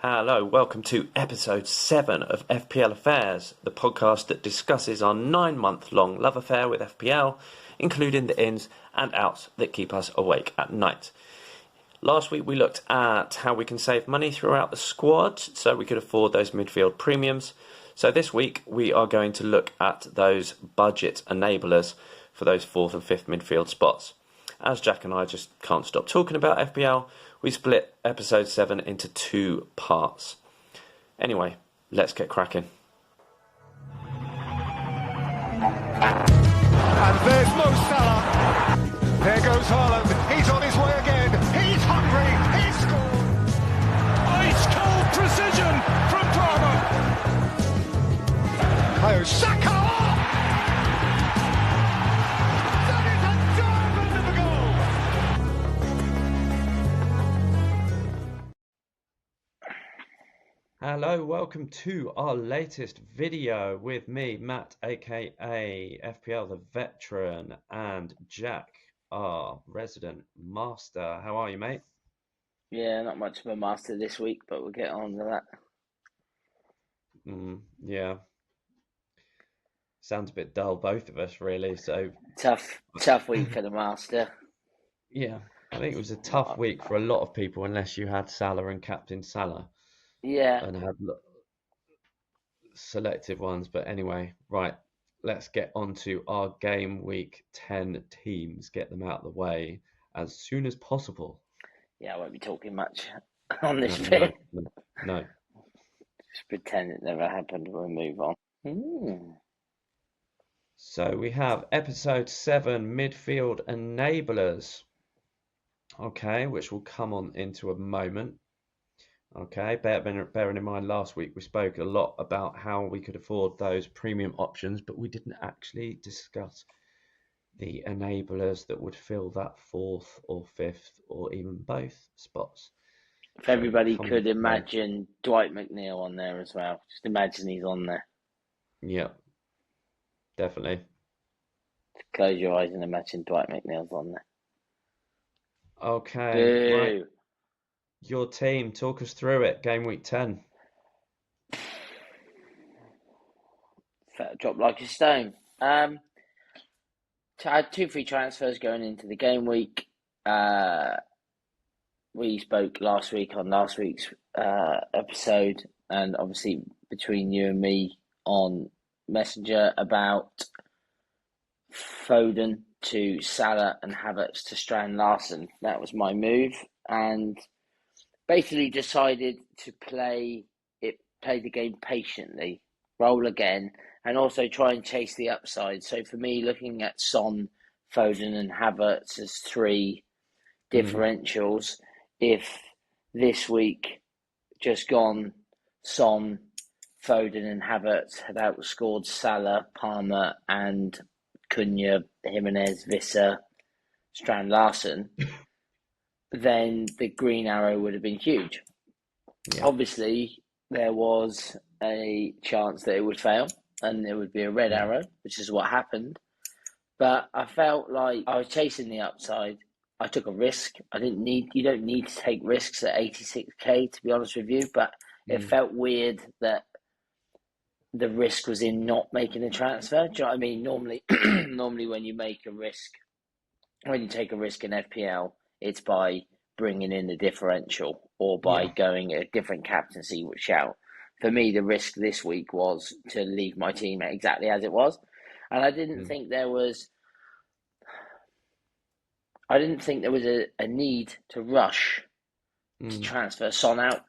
Hello, welcome to episode 7 of FPL Affairs, the podcast that discusses our 9-month-long love affair with FPL, including the ins and outs that keep us awake at night. Last week we looked at how we can save money throughout the squad so we could afford those midfield premiums. So this week we are going to look at those budget enablers for those 4th and 5th midfield spots. As Jack and I just can't stop talking about FPL, we split episode 7 into 2 parts. Anyway, let's get cracking. And there's Mo Salah. There goes Haaland. He's on his way again. He's hungry. He's scored. Ice cold precision from Palmer. Kayo Saka. That is a diamond of a goal. Hello, welcome to our latest video with me, Matt, aka FPL the Veteran, and Jack, our resident master. How are you, mate? Yeah, not much of a master this week, but we'll get on to that. Yeah. Sounds a bit dull, both of us, really. So Tough week for the master. yeah, I think it was a tough week for a lot of people, unless you had Salah and Captain Salah. Yeah. And had selective ones. But anyway, right, let's get on to our game week 10 teams, get them out of the way as soon as possible. Yeah, I won't be talking much on this bit. No. Just pretend it never happened. We'll move on. So we have episode 7, Midfield Enablers. Okay, which will come on into a moment. Okay, bearing in mind last week we spoke a lot about how we could afford those premium options, but we didn't actually discuss the enablers that would fill that 4th or 5th or even both spots. If everybody could imagine Dwight McNeil on there as well. Just imagine he's on there. Yeah, definitely. Close your eyes and imagine Dwight McNeil's on there. Okay, right. Your team, talk us through it. Game week 10. Drop like a stone. I had 2 free transfers going into the game week. We spoke last week on last week's episode, and obviously between you and me on Messenger about Foden to Salah and Havertz to Strand Larsen. That was my move, and basically decided to play the game patiently, roll again, and also try and chase the upside. So for me, looking at Son, Foden and Havertz as 3 differentials, if this week just gone, Son, Foden and Havertz had outscored Salah, Palmer and Cunha, Jimenez, Visser, Strand Larsen, then the green arrow would have been huge. Yeah. Obviously, there was a chance that it would fail and there would be a red arrow, which is what happened. But I felt like I was chasing the upside. I took a risk. You don't need to take risks at 86k, to be honest with you, but it felt weird that the risk was in not making a transfer. Do you know what I mean? Normally when you take a risk in FPL, it's by bringing in the differential or by going a different captaincy shout. For me, the risk this week was to leave my team exactly as it was. And I didn't think there was a need to rush to transfer Son out.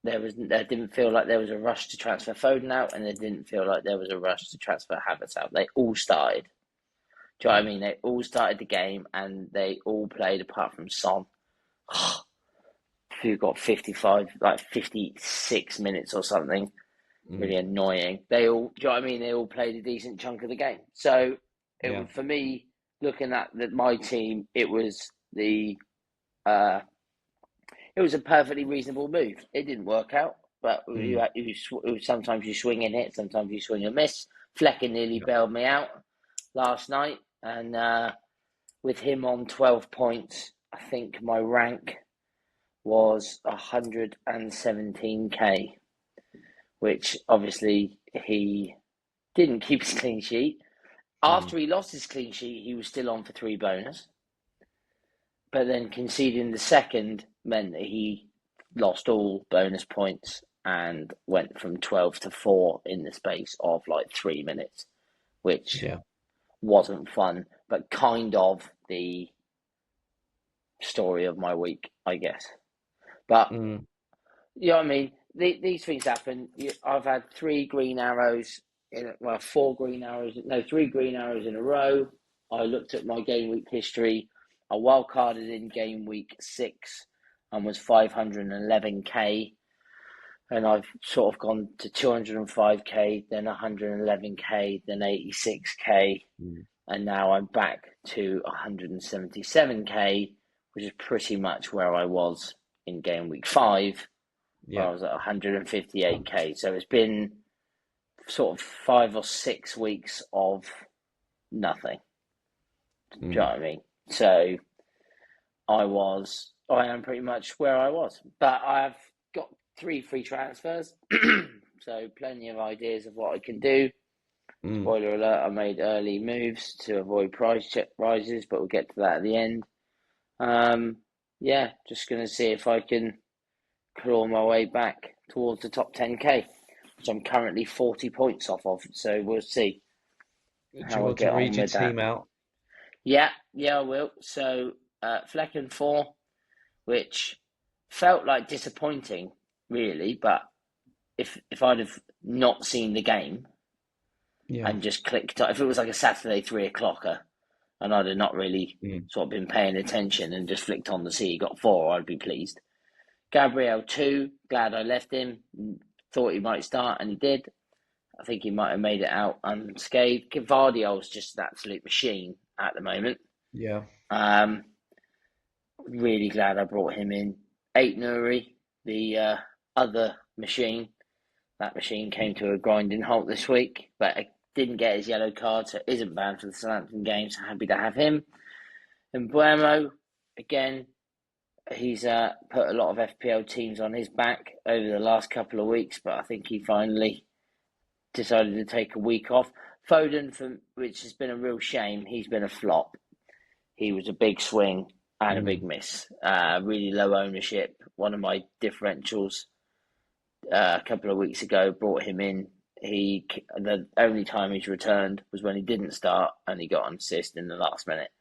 There didn't feel like there was a rush to transfer Foden out, and there didn't feel like there was a rush to transfer Havertz out. They all started. Do you know what I mean? They all started the game and they all played apart from Son, who got 56 minutes or something. Really annoying. They all, do you know what I mean? They all played a decent chunk of the game. So for me, looking at my team, it was a perfectly reasonable move. It didn't work out, but sometimes you swing and hit, sometimes you swing and miss. Flecker nearly bailed me out last night, and with him on 12 points, I think my rank was 117k, which obviously he didn't keep his clean sheet. After he lost his clean sheet, he was still on for 3 bonus. But then conceding the second meant that he lost all bonus points and went from 12 to 4 in the space of like 3 minutes, which wasn't fun, but kind of the story of my week, I guess. But, you know what I mean? These things happen. I've had 3 green arrows, 4 green arrows, 3 green arrows in a row. I looked at my game week history. I wildcarded in game week 6 and was 511k. And I've sort of gone to 205k, then 111k, then 86k. And now I'm back to 177k, which is pretty much where I was in game week 5, where I was at 158k. So it's been sort of 5 or 6 weeks of nothing. Do you know what I mean? So I am pretty much where I was. But I've got 3 free transfers, so plenty of ideas of what I can do. Spoiler alert, I made early moves to avoid price rises, but we'll get to that at the end. Just going to see if I can claw my way back towards the top 10k, which I'm currently 40 points off of, so we'll see. Do you want to read your team out? Yeah, I will. So, Flecken 4, which felt like disappointing, really, but if I'd have not seen the game and just clicked, if it was like a Saturday 3 o'clocker and I'd have not really sort of been paying attention and just flicked on to see he got 4, I'd be pleased. Gabriel 2, glad I left him, thought he might start and he did. I think he might have made it out unscathed. Gvardiol's just an absolute machine at the moment. Yeah. Really glad I brought him in. 8 Nuri, the other machine. That machine came to a grinding halt this week, but I didn't get his yellow card, so isn't banned for the Southampton game, so happy to have him. And Buemo, again, he's put a lot of FPL teams on his back over the last couple of weeks, but I think he finally decided to take a week off. Foden, which has been a real shame, he's been a flop. He was a big swing and a big miss. Really low ownership. One of my differentials a couple of weeks ago brought him in. The only time he's returned was when he didn't start and he got an assist in the last minute.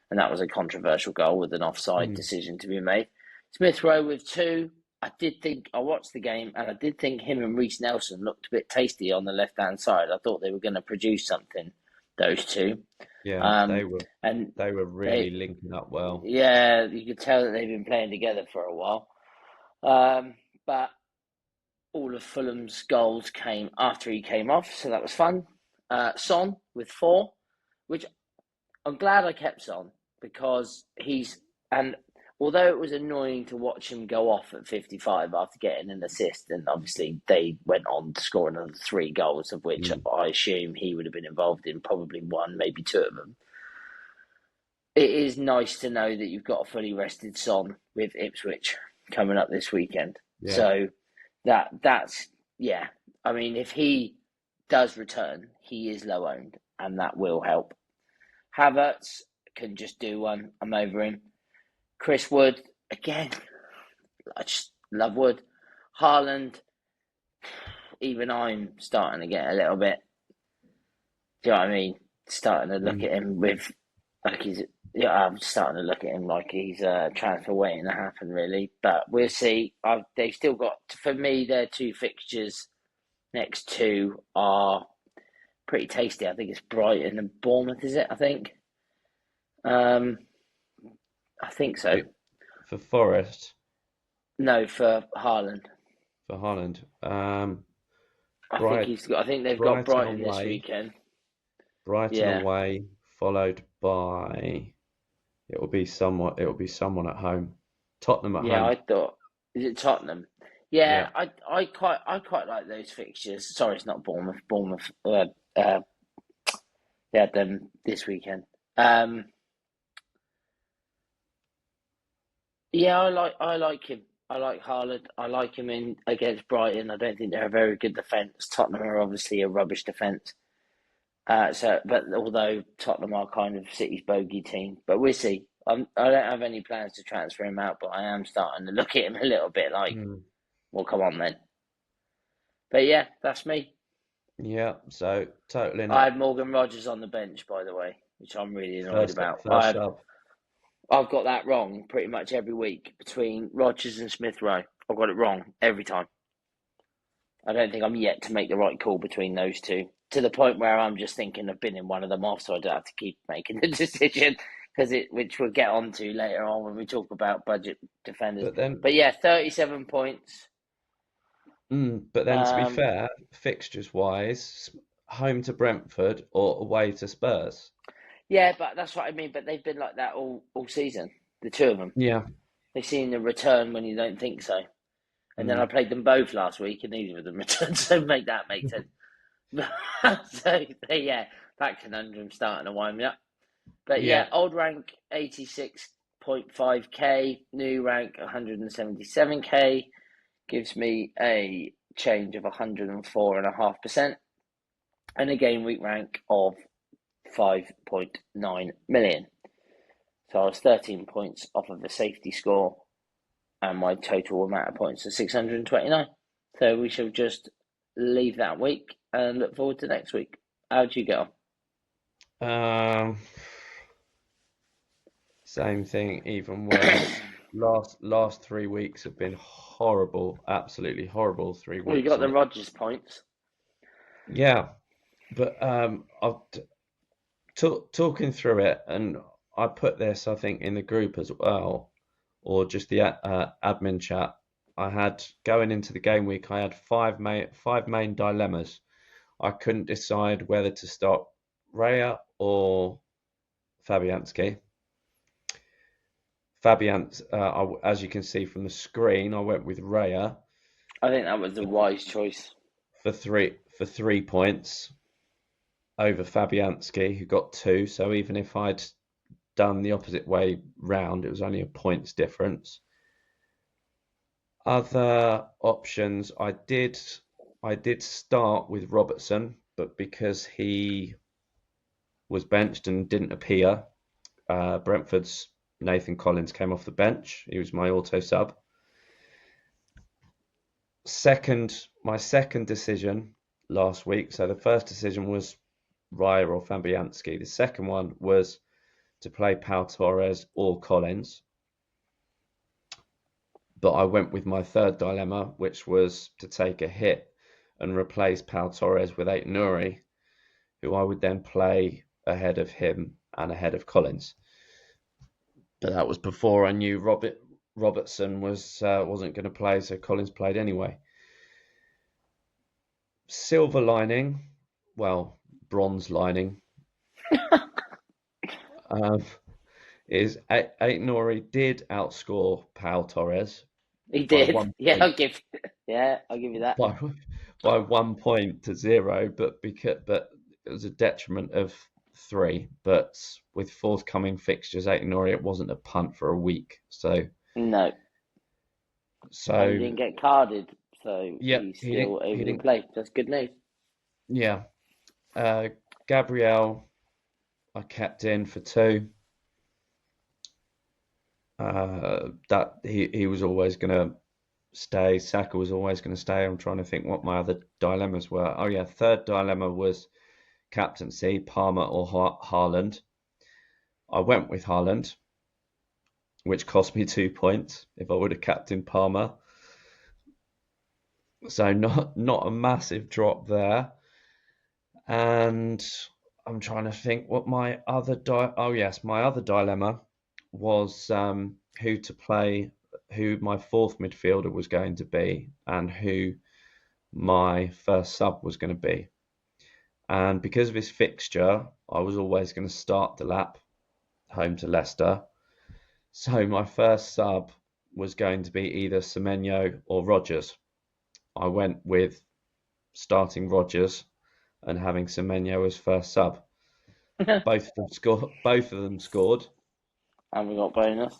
And that was a controversial goal with an offside decision to be made. Smith Rowe with 2. I watched the game and I did think him and Reece Nelson looked a bit tasty on the left-hand side. I thought they were going to produce something, those 2. Yeah, they were really linking up well. Yeah, you could tell that they've been playing together for a while. But all of Fulham's goals came after he came off, so that was fun. Son with 4, which I'm glad I kept Son because although it was annoying to watch him go off at 55 after getting an assist, and obviously they went on to score another 3 goals, of which I assume he would have been involved in probably 1, maybe 2 of them. It is nice to know that you've got a fully rested Son with Ipswich coming up this weekend. Yeah. So that's I mean, if he does return, he is low owned, and that will help. Havertz can just do one. I'm over him. Chris Wood, again, I just love Wood. Haaland, even I'm starting to get a little bit, do you know what I mean? Starting to look at him I'm starting to look at him like he's transfer waiting to happen, really. But we'll see. They've still got, for me, their 2 fixtures, next 2 are pretty tasty. I think it's Brighton and Bournemouth, is it? I think. I think so. For Forest? No, for Haaland. For Haaland. I think they've got Brighton away, this weekend. Brighton away, followed by it will be someone at home. Tottenham at home. Yeah, I thought, is it Tottenham? Yeah. I quite like those fixtures. Sorry, it's not Bournemouth. Bournemouth they had them this weekend. Yeah, I like him. I like Haaland. I like him in against Brighton. I don't think they're a very good defence. Tottenham are obviously a rubbish defence. But although Tottenham are kind of City's bogey team, but we'll see. I don't have any plans to transfer him out, but I am starting to look at him a little bit like, well, come on then. But yeah, that's me. Yeah, so totaling I up had Morgan Rogers on the bench, by the way, which I'm really annoyed about. first sub. I've got that wrong pretty much every week between Rogers and Smith Rowe. I've got it wrong every time. I don't think I'm yet to make the right call between those two, to the point where I'm just thinking of binning one of them off so I don't have to keep making the decision, which we'll get onto later on when we talk about budget defenders. But yeah, 37 points. But then to be fair, fixtures-wise, home to Brentford or away to Spurs. Yeah, but that's what I mean. But they've been like that all season, the two of them. Yeah. They seem to return when you don't think so. And then I played them both last week, and neither of them returned, so make sense. So, yeah, that conundrum starting to wind me up. But yeah, old rank 86.5k, new rank 177k, gives me a change of 104.5%, and a game week rank of 5.9 million. So I was 13 points off of the safety score, and my total amount of points is 629. So we shall just leave that week and look forward to next week. How'd you get on? Same thing, even worse. last 3 weeks have been horrible, absolutely horrible 3 weeks. Well, you got the Rodgers points. Yeah, but I've talking through it, and I put this, I think, in the group as well, or just the admin chat. I had, going into the game week, I had five main dilemmas. I couldn't decide whether to start Raya or Fabianski. As you can see from the screen, I went with Raya. I think that was the wise choice. For 3 points over Fabianski, who got 2. So even if I'd done the opposite way round, it was only a points difference. Other options, I did start with Robertson, but because he was benched and didn't appear, Brentford's Nathan Collins came off the bench. He was my auto sub. My second decision last week. So the first decision was Raya or Fabianski. The second one was to play Pau Torres or Collins. But I went with my third dilemma, which was to take a hit and replace Pau Torres with Aït-Nouri, who I would then play ahead of him and ahead of Collins. But that was before I knew Robertson wasn't going to play, so Collins played anyway. Silver lining, well, bronze lining, is Aït-Nouri did outscore Pau Torres. He did. I'll give you that. By 1 point to 0, but it was a detriment of 3. But with forthcoming fixtures, Aït-Nouri, it wasn't a punt for a week. So no. So he didn't get carded, so he's still able to play. That's good news. Yeah. Gabriel, I kept in for 2. That he was always going to stay. Saka was always going to stay. I'm trying to think what my other dilemmas were. Oh yeah, third dilemma was captaincy, Palmer or Haaland. I went with Haaland, which cost me 2 points if I would have captained Palmer. So not a massive drop there. And I'm trying to think what my other my other dilemma was who to play, who my fourth midfielder was going to be, and who my first sub was going to be. And because of his fixture, I was always going to start the lap home to Leicester. So my first sub was going to be either Semenyo or Rodgers. I went with starting Rodgers and having Semenyo as first sub. Both of them scored. And we got bonus.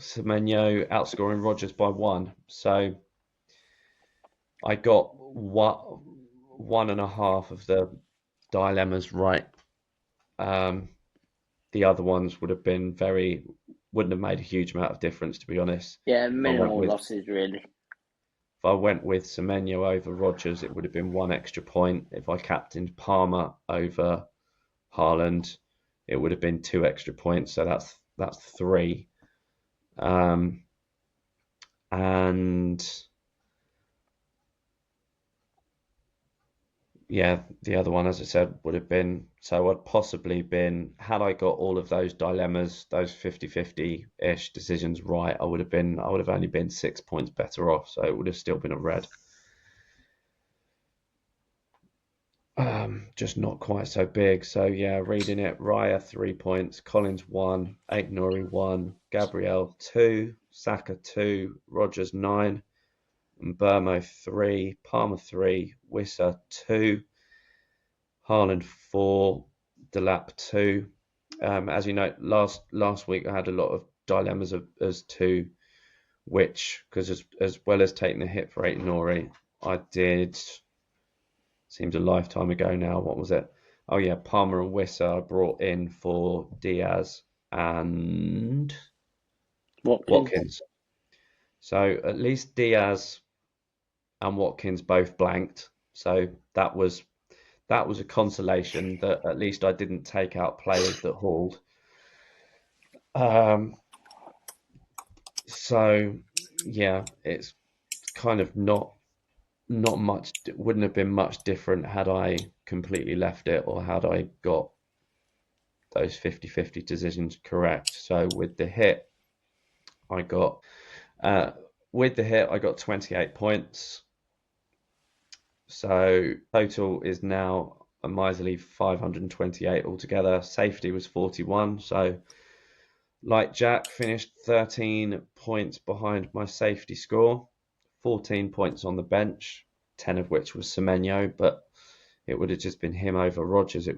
Semenyo outscoring Rodgers by 1. So I got one and a half of the dilemmas right. The other ones wouldn't have made a huge amount of difference, to be honest. Yeah, If I went minimal with losses really. If I went with Semenyo over Rodgers, it would have been 1 extra point. If I captained Palmer over Haaland, it would have been 2 extra points. So that's 3. And yeah, the other one, as I said, would have been, so I'd possibly been, had I got all of those dilemmas, those 50-50-ish decisions right, I would have only been 6 points better off. So it would have still been a red. Just not quite so big. So yeah, reading it, Raya 3 points, Collins 1, Aït-Nouri 1, Gabriel 2, Saka 2, Rodgers 9, Mbeumo 3, Palmer 3, Wissa 2, Haaland 4, Delap 2. As you know, last week I had a lot of dilemmas as to which, because as well as taking the hit for Aït-Nouri, I did. Seems a lifetime ago now. What was it? Oh yeah, Palmer and Wissa I brought in for Diaz and Watkins. So at least Diaz and Watkins both blanked. So that was a consolation that at least I didn't take out players that hauled. So yeah, it's kind of not much. It wouldn't have been much different had I completely left it or had I got those 50-50 decisions correct. So with the hit, I got 28 points. So total is now a miserly 528 altogether. Safety was 41. So like Jack, finished 13 points behind my safety score, 14 points on the bench, 10 of which was Semenyo, but it would have just been him over Rodgers. It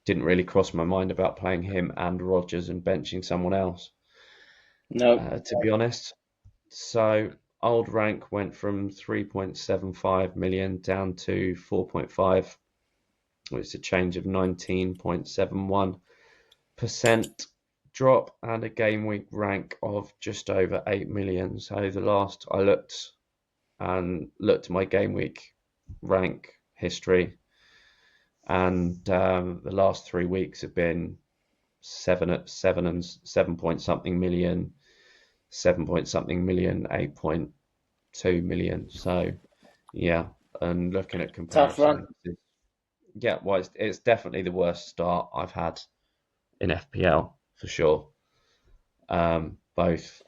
didn't really cross my mind about playing him and Rodgers and benching someone else. No. To be honest. So old rank went from 3.75 million down to 4.5, which is a change of 19.71% drop, and a game week rank of just over 8 million. So the last I looked at my game week rank history, and the last 3 weeks have been 7 point something million, 7 point something million, 8.2 million. So yeah, and looking at Tough run. comparisons, yeah, well, it's definitely the worst start I've had in FPL for sure. Both.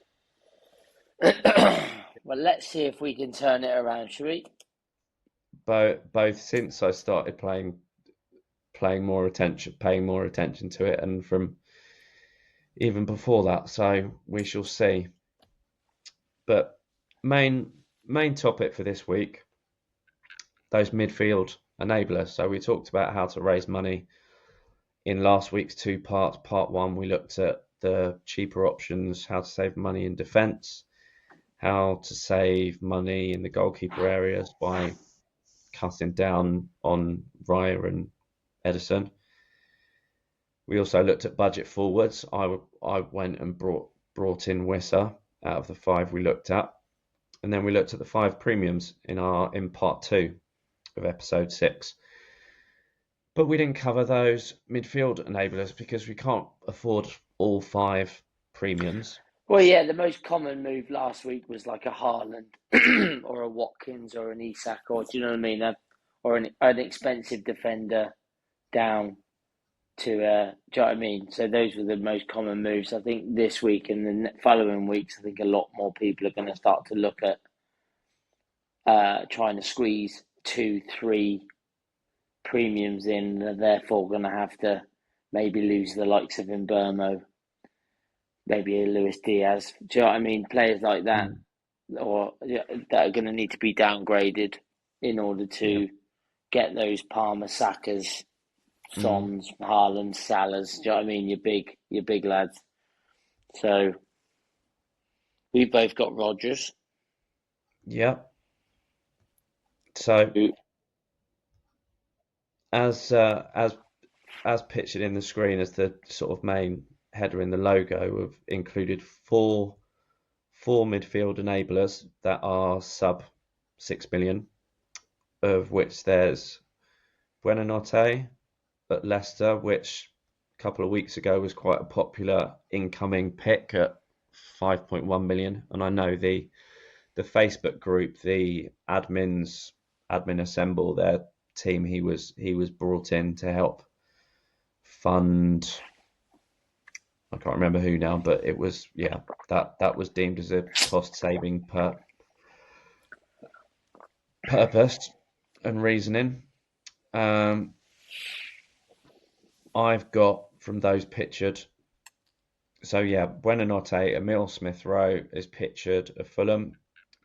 Well, let's see if we can turn it around, shall we? Both since I started paying more attention to it, and from even before that. So we shall see. But main topic for this week, those midfield enablers. So we talked about how to raise money in last week's 2 parts. Part 1, we looked at the cheaper options, how to save money in defence, how to save money in the goalkeeper areas by cutting down on Raya and Edison. We also looked at budget forwards. I went and brought in Wissa out of the 5 we looked at, and then we looked at the 5 premiums in part 2 of episode 6. But we didn't cover those midfield enablers because we can't afford all 5 premiums. Well, yeah, the most common move last week was like a Haaland or a Watkins or an Isak, or do you know what I mean? Or an expensive defender down to, do you know what I mean? So those were the most common moves. I think this week and the following weeks, I think a lot more people are going to start to look at trying to squeeze 2-3 premiums in. They're therefore going to have to maybe lose the likes of Mbeumo, maybe a Luis Diaz. Do you know what I mean? Players like that, or that are going to need to be downgraded in order to get those Palmer, Sakas, Sons, Haaland, Salahs. Do you know what I mean? Your big lads. So we both got Rodgers. Yeah. So as pictured in the screen as the sort of main header in the logo, we've included four midfield enablers that are sub 6 million, of which there's Buonanotte at Leicester, which a couple of weeks ago was quite a popular incoming pick at 5.1 million. And I know the Facebook group, the admin assemble, their team, he was brought in to help fund, I can't remember who now, but it was, that was deemed as a cost saving purpose and reasoning. I've got from those pictured, so Buonanotte, Emil Smith Rowe is pictured of Fulham,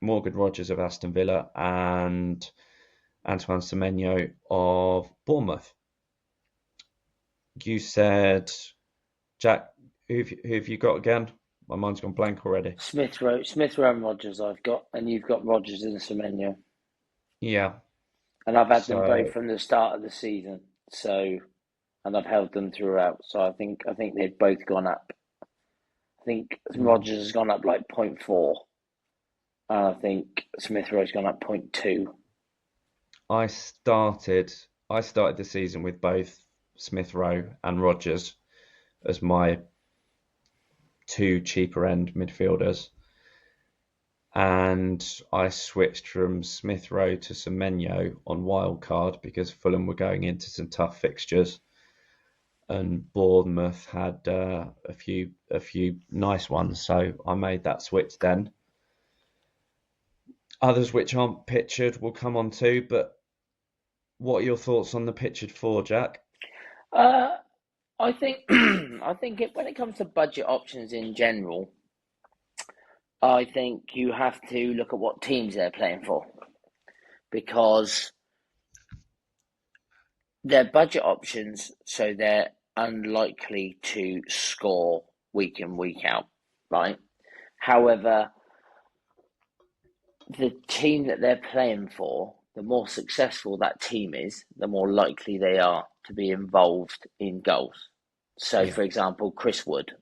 Morgan Rogers of Aston Villa, and Antoine Semenyo of Bournemouth. You said, Jack, who have you got again? My mind's gone blank already. Smith Rowe and Rodgers I've got, and you've got Rodgers and Semenyo. Yeah. And I've had them both from the start of the season, and I've held them throughout. So I think they've both gone up. I think Rodgers has gone up like 0.4, and I think Smith Rowe's gone up 0.2. I started the season with both Smith Rowe and Rodgers as my two cheaper end midfielders, and I switched from Smith Rowe to Semenyo on wildcard because Fulham were going into some tough fixtures, and Bournemouth had a few nice ones, so I made that switch then. Others which aren't pictured we'll come on to, but what are your thoughts on the pictured four, Jack? I think when it comes to budget options in general, I think you have to look at what teams they're playing for, because they're budget options, so they're unlikely to score week in, week out, right? However, the team that they're playing for, the more successful that team is, the more likely they are to be involved in goals. So, for example, Chris Wood,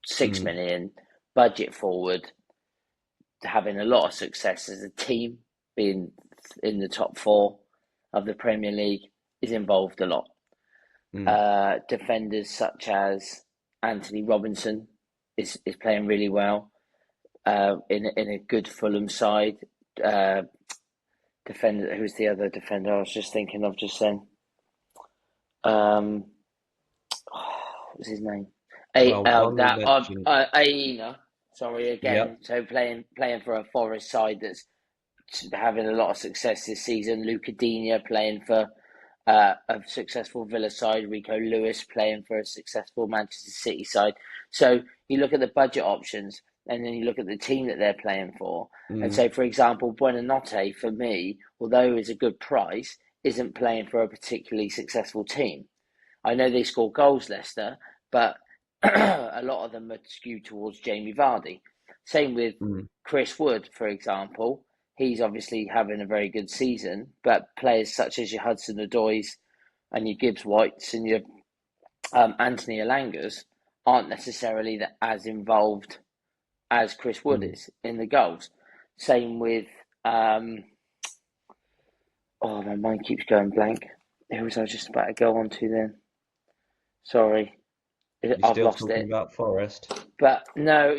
6 million, budget forward, having a lot of success as a team, being in the top four of the Premier League, is involved a lot. Defenders such as Anthony Robinson is playing really well in a good Fulham side. Defender, who's the other defender I was just thinking of just then? What was his name? Aina. Sorry again. Yep. So playing for a Forest side that's having a lot of success this season. Luca Digne playing for a successful Villa side. Rico Lewis playing for a successful Manchester City side. So you look at the budget options, and then you look at the team that they're playing for. And so, for example, Buonanotte, for me, although it's a good price, isn't playing for a particularly successful team. I know they score goals, Leicester, but a lot of them are skewed towards Jamie Vardy. Same with Chris Wood, for example. He's obviously having a very good season, but players such as your Hudson-Odois and your Gibbs-Whites and your Anthony Elangas aren't necessarily as involved as Chris Wood is in the goals. Same with, my mind keeps going blank. Who was I just about to go on to then? Sorry. I've lost it. Talking about Forest? But no.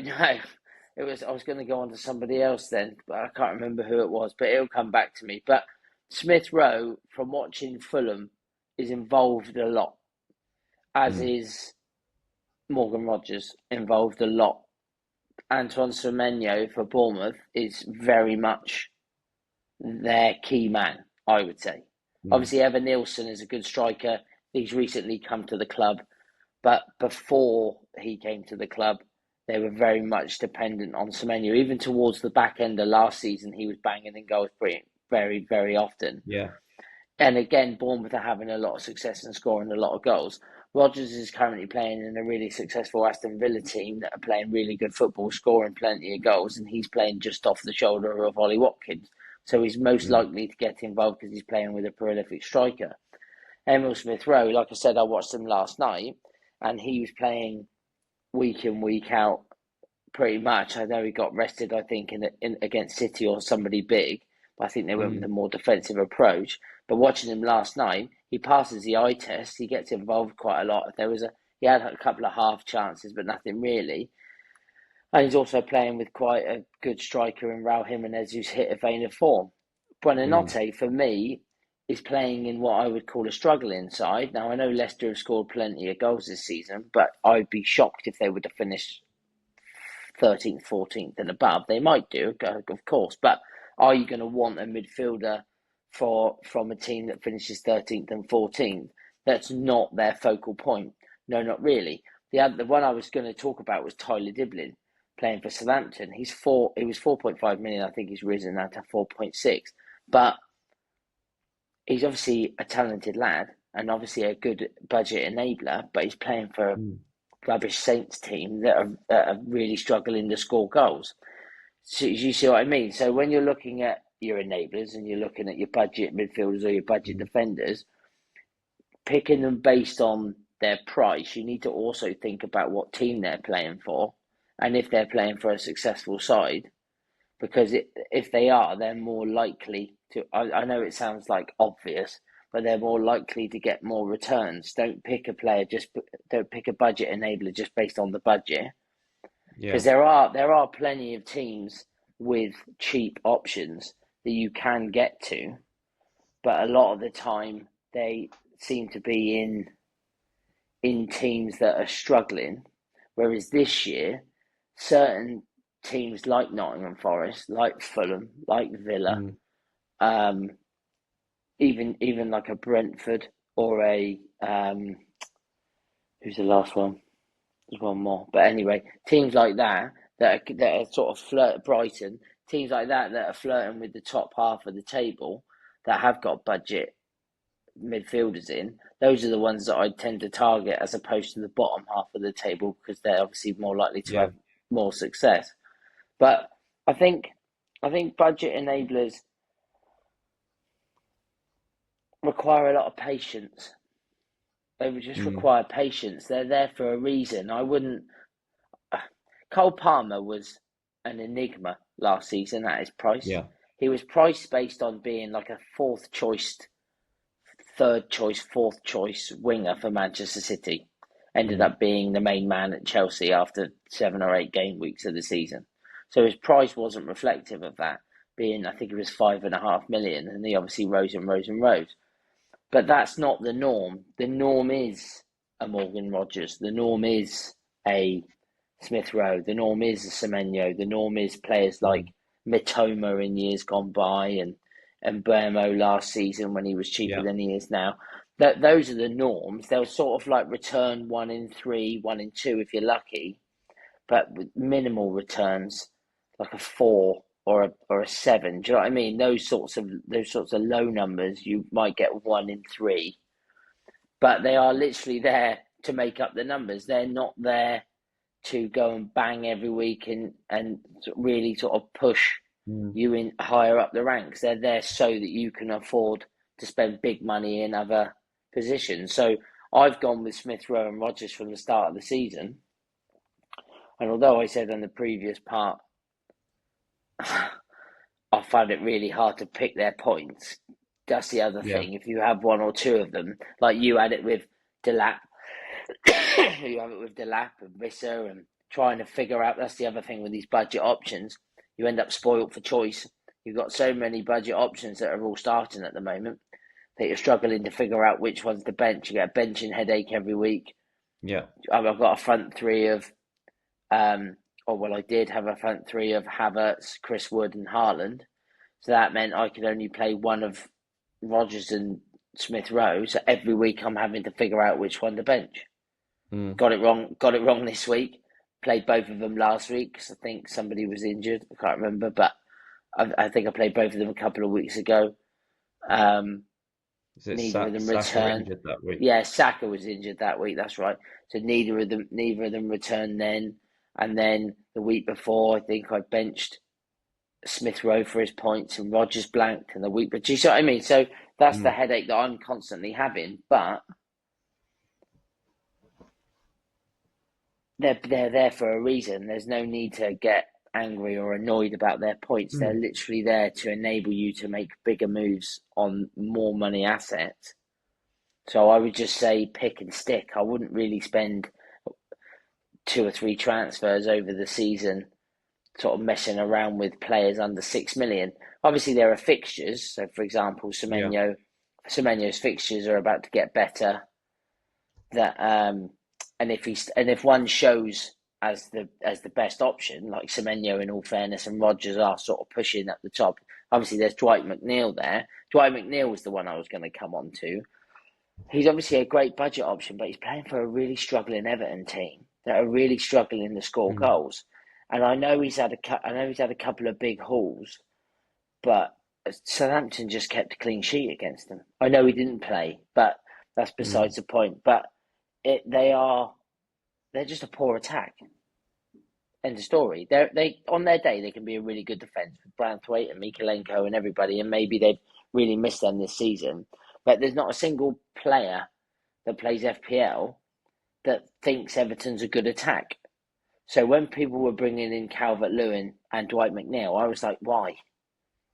I was going to go on to somebody else then, but I can't remember who it was, but it'll come back to me. But Smith Rowe, from watching Fulham, is involved a lot, as is Morgan Rogers, involved a lot. Antoine Semenyo for Bournemouth is very much their key man, I would say. Obviously, Evan Nielsen is a good striker. He's recently come to the club, but before he came to the club, they were very much dependent on Semenyo. Even towards the back end of last season, he was banging in goals very, very often. Yeah. And again, Bournemouth are having a lot of success and scoring a lot of goals. Rodgers is currently playing in a really successful Aston Villa team that are playing really good football, scoring plenty of goals, and he's playing just off the shoulder of Ollie Watkins. So he's most likely to get involved because he's playing with a prolific striker. Emil Smith-Rowe, like I said, I watched him last night, and he was playing week in, week out pretty much. I know he got rested, I think, in against City or somebody big, but I think they went with a more defensive approach. But watching him last night, he passes the eye test. He gets involved quite a lot. He had a couple of half chances, but nothing really. And he's also playing with quite a good striker in Raul Jimenez, who's hit a vein of form. Buonanotte, for me, is playing in what I would call a struggling side. Now, I know Leicester have scored plenty of goals this season, but I'd be shocked if they were to finish 13th, 14th and above. They might do, of course, but are you going to want a midfielder from a team that finishes 13th and 14th? That's not their focal point. No, not really. The one I was going to talk about was Tyler Diblin playing for Southampton. He was 4.5 million. I think he's risen now to 4.6. But he's obviously a talented lad and obviously a good budget enabler, but he's playing for a rubbish Saints team that are really struggling to score goals. So you see what I mean? So when you're looking at your enablers and you're looking at your budget midfielders or your budget defenders, picking them based on their price, you need to also think about what team they're playing for and if they're playing for a successful side. Because if they are, they're more likely to... I know it sounds like obvious, but they're more likely to get more returns. Don't pick a budget enabler just based on the budget. Because there are plenty of teams with cheap options that you can get to, but a lot of the time they seem to be in teams that are struggling. Whereas this year, certain teams like Nottingham Forest, like Fulham, like Villa, even like a Brentford or a who's the last one? There's one more, but anyway, teams like that are sort of Brighton, teams like that are flirting with the top half of the table that have got budget midfielders in. Those are the ones that I tend to target as opposed to the bottom half of the table because they're obviously more likely to have more success. But I think budget enablers require a lot of patience. They would just require patience. They're there for a reason. I wouldn't... Cole Palmer was an enigma last season at his price. Yeah. He was priced based on being like a fourth choice, fourth choice winger for Manchester City. Ended up being the main man at Chelsea after 7 or 8 game weeks of the season. So his price wasn't reflective of that, being, I think it was 5.5 million, and he obviously rose and rose and rose. But that's not the norm. The norm is a Morgan Rogers. The norm is a Smith-Rowe. The norm is a Semenyo. The norm is players like Mitoma in years gone by and Bermo last season when he was cheaper than he is now. Those are the norms. They'll sort of like return 1 in 3, 1 in 2 if you're lucky, but with minimal returns, like a 4 or a 7. Do you know what I mean? Those sorts of low numbers, you might get 1 in 3, but they are literally there to make up the numbers. They're not there to go and bang every week and really sort of push you in higher up the ranks. They're there so that you can afford to spend big money in other positions. So I've gone with Smith-Rowe and Rodgers from the start of the season. And although I said on the previous part, I found it really hard to pick their points. That's the other thing. If you have 1 or 2 of them, like you had it with Delap, you have it with Delap and Visser and trying to figure out, that's the other thing with these budget options. You end up spoiled for choice. You've got so many budget options that are all starting at the moment that you're struggling to figure out which one's to bench. You get a benching headache every week. Yeah. I've got a front 3 of... I did have a front 3 of Havertz, Chris Wood and Haaland. So that meant I could only play one of Rodgers and Smith-Rowe. So every week I'm having to figure out which one to bench. Got it wrong this week. Played both of them last week because I think somebody was injured. I can't remember, but I think I played both of them a couple of weeks ago. Is it Neither of them Saka return. injured that week? Yeah, Saka was injured that week. That's right. So neither of them returned then. And then the week before, I think I benched Smith Rowe for his points, and Rodgers blanked. And the week, but do you see what I mean? So that's the headache that I'm constantly having. But they're there for a reason. There's no need to get angry or annoyed about their points. They're literally there to enable you to make bigger moves on more money assets. So I would just say pick and stick. I wouldn't really spend 2 or 3 transfers over the season sort of messing around with players under 6 million. Obviously, there are fixtures. So, for example, Semenyo's fixtures are about to get better. That and if one shows as the best option, like Semenyo in all fairness, and Rodgers are sort of pushing at the top. Obviously, there's Dwight McNeil there. Dwight McNeil was the one I was going to come on to. He's obviously a great budget option, but he's playing for a really struggling Everton team that are really struggling to score goals. And I know he's had a couple of big hauls, but Southampton just kept a clean sheet against them. I know he didn't play, but that's besides the point. But they're just a poor attack. End of story. They on their day they can be a really good defence with Branthwaite and Mikalenko and everybody, and maybe they've really missed them this season. But there's not a single player that plays FPL that thinks Everton's a good attack. So when people were bringing in Calvert-Lewin and Dwight McNeil, I was like, why?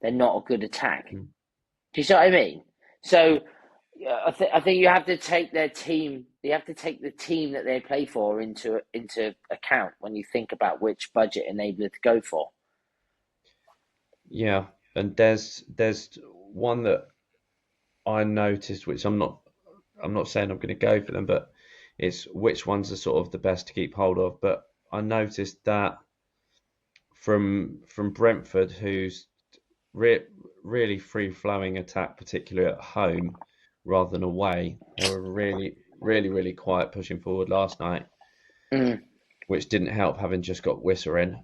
They're not a good attack. Do you see what I mean? So I think you have to take their team. You have to take the team that they play for into account when you think about which budget enabler to go for. Yeah, and there's one that I noticed, which I'm not saying I'm going to go for them, but it's which ones are sort of the best to keep hold of. But I noticed that from Brentford, who's really free-flowing attack, particularly at home rather than away, they were really quiet pushing forward last night, which didn't help having just got Wisser in.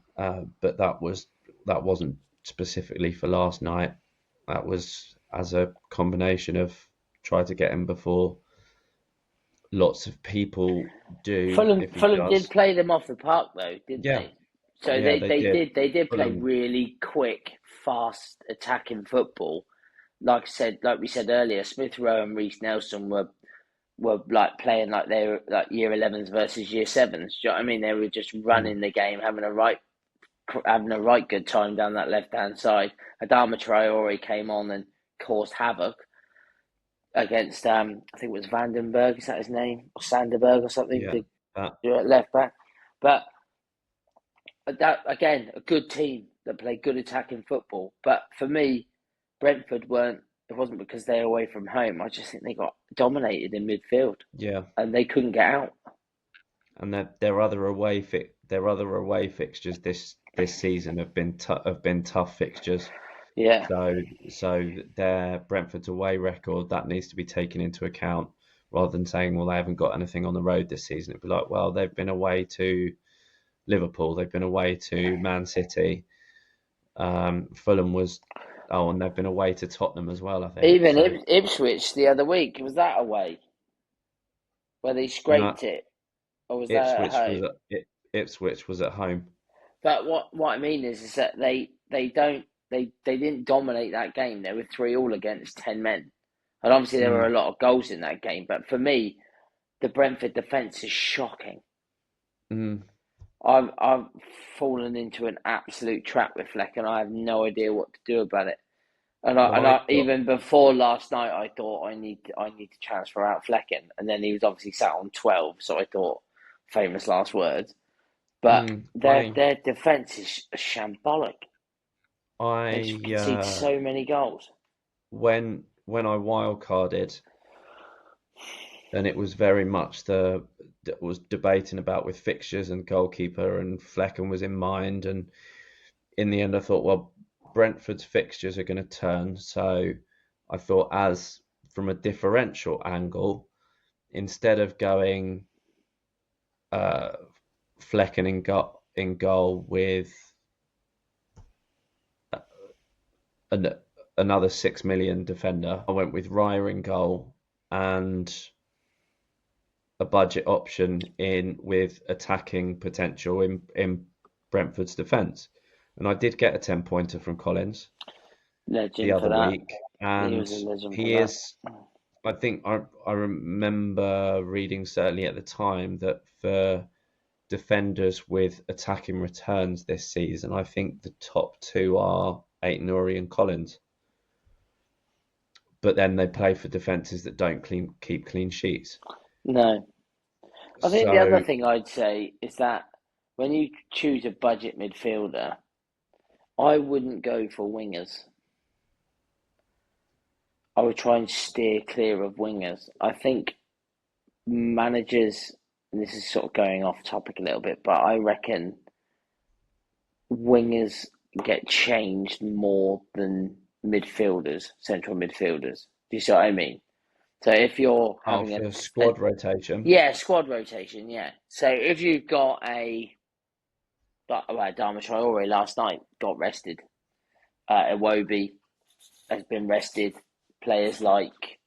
But that wasn't specifically for last night. That was as a combination of try to get him before lots of people do. Fulham did play them off the park though, didn't they? So yeah, they did play Fulham. really quick, fast attacking football. Like we said earlier, Smith Rowe and Reece Nelson were like playing like they were like year 11s versus year 7s. Do you know what I mean? They were just running the game, having a right good time down that left hand side. Adama Traore came on and caused havoc against I think it was Vandenberg, is that his name? Or Sanderberg or something? Left back. But that again, a good team that played good attacking football. But for me, Brentford weren't. It wasn't because they're away from home. I just think they got dominated in midfield. Yeah, and they couldn't get out. And their other away fixtures this season have been tough fixtures. Yeah. So their Brentford's away record, that needs to be taken into account rather than saying, well, they haven't got anything on the road this season. It'd be like, well, they've been away to Liverpool, they've been away to Man City. Fulham was, and they've been away to Tottenham as well, I think. Even Ipswich the other week, was that away? Where they scraped it? Or was that at home? Ipswich was at home. But what I mean is that they didn't dominate that game. They were 3-3 against 10 men. And obviously there were a lot of goals in that game. But for me, the Brentford defence is shocking. I've fallen into an absolute trap with Fleck, and I have no idea what to do about it. Even before last night, I thought I need to transfer out Flecken, and then he was obviously sat on 12, so I thought famous last words. But their defence is shambolic. They concede so many goals. When I wildcarded, and it was very much was debating about with fixtures and goalkeeper, and Flecken was in mind, and in the end I thought, well, Brentford's fixtures are going to turn, so I thought, as from a differential angle, instead of going Flecken in goal with another 6 million defender. I went with Raya in goal and a budget option in with attacking potential in Brentford's defence. And I did get a 10-pointer from Collins the Legend for other that. week. He And was a legend for he that. is, I think I remember reading certainly at the time that for defenders with attacking returns this season, I think the top two are Aït-Nouri and Collins. But then they play for defences that don't keep clean sheets. No. I think the So other thing I'd say is that when you choose a budget midfielder, I wouldn't go for wingers. I would try and steer clear of wingers. I think managers, and this is sort of going off topic a little bit, but I reckon wingers get changed more than midfielders, central midfielders. Do you see what I mean? So if you're having for squad rotation, yeah, squad rotation, yeah. So if you've got Adama Traore last night got rested, Iwobi has been rested. Players like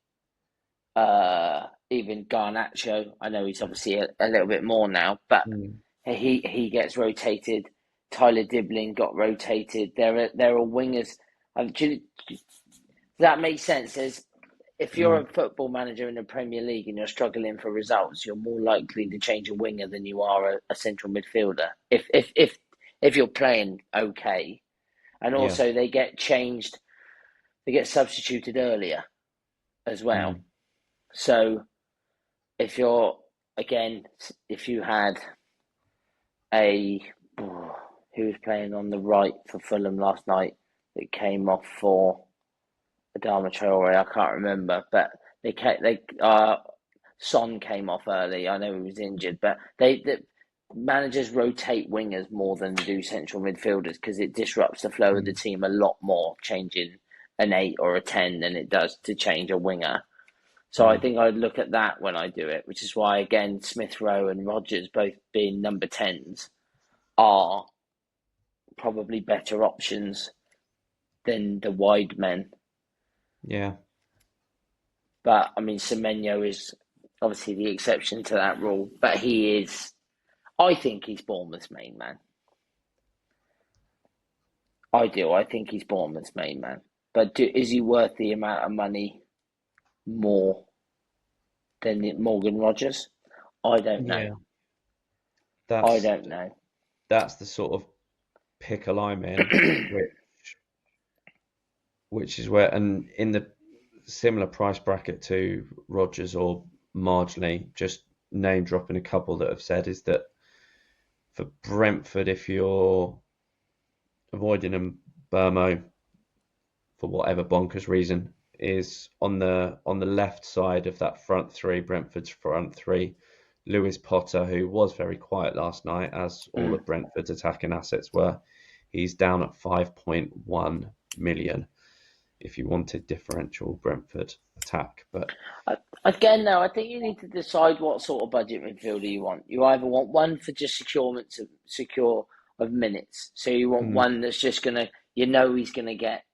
even Garnacho, I know he's obviously a little bit more now, but he gets rotated. Tyler Dibling got rotated. There are wingers. Does that make sense? If you're a football manager in the Premier League and you're struggling for results, you're more likely to change a winger than you are a central midfielder. If you're playing okay, and also they get changed, they get substituted earlier as well. So if you had who was playing on the right for Fulham last night that came off for Adama Traore, I can't remember, but Son came off early. I know he was injured, but the managers rotate wingers more than do central midfielders because it disrupts the flow of the team a lot more, changing an 8 or a 10 than it does to change a winger. So I think I'd look at that when I do it, which is why, again, Smith Rowe and Rodgers, both being number 10s, are probably better options than the wide men. Yeah. But, I mean, Semenyo is obviously the exception to that rule. But I think he's Bournemouth's main man. I do. I think he's Bournemouth's main man. But is he worth the amount of money more than Morgan Rodgers? I don't know. Yeah. I don't know. That's the sort of pickle I'm in, which is where, and in the similar price bracket to Rodgers or marginally, just name dropping a couple that have said, is that for Brentford, if you're avoiding a Burmo for whatever bonkers reason, is on the left side of that front three, Brentford's front three, Lewis Potter, who was very quiet last night, as all of Brentford's attacking assets were. He's down at 5.1 million if you wanted differential Brentford attack. But again, though, I think you need to decide what sort of budget midfielder you want. You either want one for just secure of minutes. So you want one that's just going to, he's going to get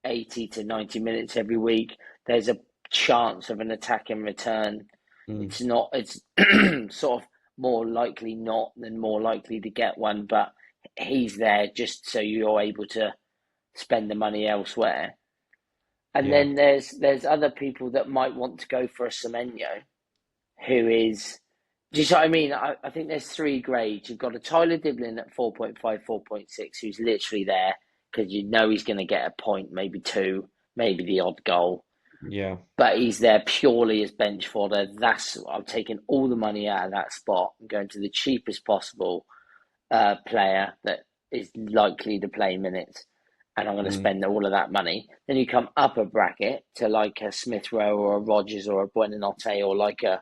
80 to 90 minutes every week. There's a chance of an attack in return. It's sort of more likely not than more likely to get one, but he's there just so you're able to spend the money elsewhere. And then there's other people that might want to go for a Semenyo, who is, do you see what I mean? I think there's three grades. You've got a Tyler Dibling at 4.5, 4.6, who's literally there because he's going to get a point, maybe two, maybe the odd goal. Yeah. But he's there purely as bench fodder. I'm taking all the money out of that spot and going to the cheapest possible player that is likely to play minutes. And I'm going to spend all of that money. Then you come up a bracket to like a Smith Rowe or a Rodgers or a Buonanotte or like a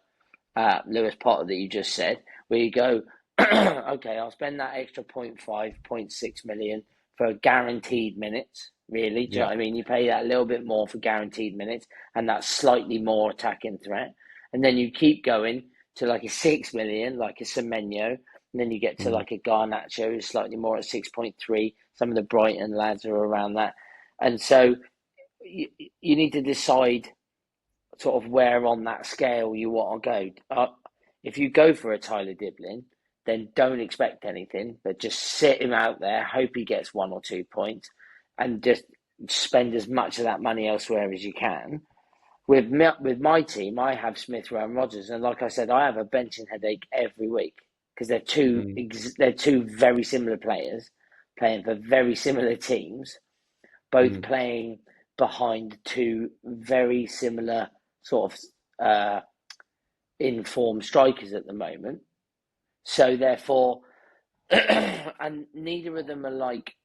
Lewis Potter that you just said, where you go, okay, I'll spend that extra 0.5, 0.6 million for guaranteed minutes, really. Do you know what I mean? You pay that a little bit more for guaranteed minutes and that's slightly more attacking threat. And then you keep going to like a 6 million, like a Semenyo. And then you get to like a Garnacho, who's slightly more at 6.3. Some of the Brighton lads are around that. And so you need to decide sort of where on that scale you want to go. If you go for a Tyler Diblin, then don't expect anything, but just sit him out there, hope he gets 1 or 2 points, and just spend as much of that money elsewhere as you can. With my team, I have Smith, Rowe, and Rodgers, and like I said, I have a benching headache every week because they're two very similar players playing for very similar teams, both playing behind two very similar sort of in-form strikers at the moment. So therefore, and neither of them are like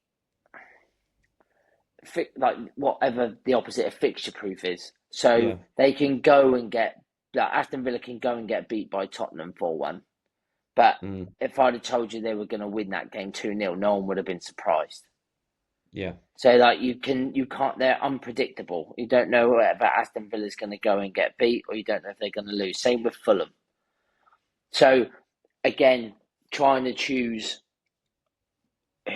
whatever the opposite of fixture proof is. So they can go and Aston Villa can go and get beat by Tottenham 4-1. But if I'd have told you they were going to win that game 2-0, no one would have been surprised. Yeah. So you can't, they're unpredictable. You don't know whether Aston Villa's going to go and get beat or you don't know if they're going to lose. Same with Fulham. So again, trying to choose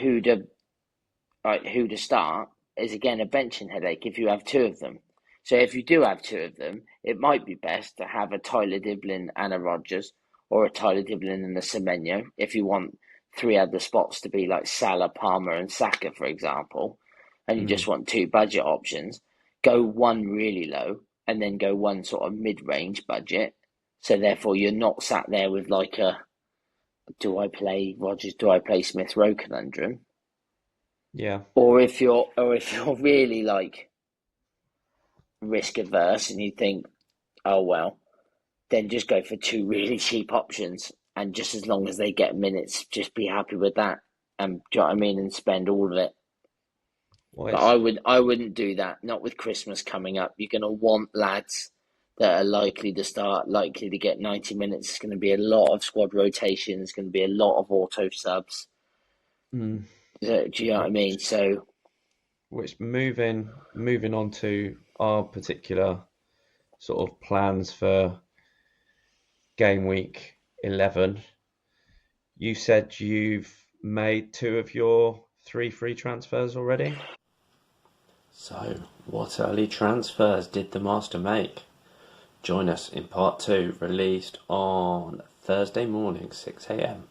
who to start is again a benching headache if you have two of them. So if you do have two of them, it might be best to have a Tyler Diblin and a Rodgers, or a Tyler Diblin and a Semenyo if you want three other spots to be like Salah, Palmer and Saka, for example, and you just want two budget options. Go one really low and then go one sort of mid-range budget. So therefore you're not sat there with like do I play Rodgers, do I play Smith Rowe conundrum? Yeah. Or if you're really like risk averse and you think, oh well, then just go for two really cheap options, and just as long as they get minutes, just be happy with that. Do you know what I mean? And spend all of it. Well, but I wouldn't do that. Not with Christmas coming up. You're going to want lads that are likely to start, likely to get 90 minutes. It's going to be a lot of squad rotations. It's going to be a lot of auto subs. Do you know what I mean? So, which moving on to our particular sort of plans for game week 11. You said you've made 2 of your 3 free transfers already. So, what early transfers did the master make? Join us in part 2, released on Thursday morning, 6 a.m.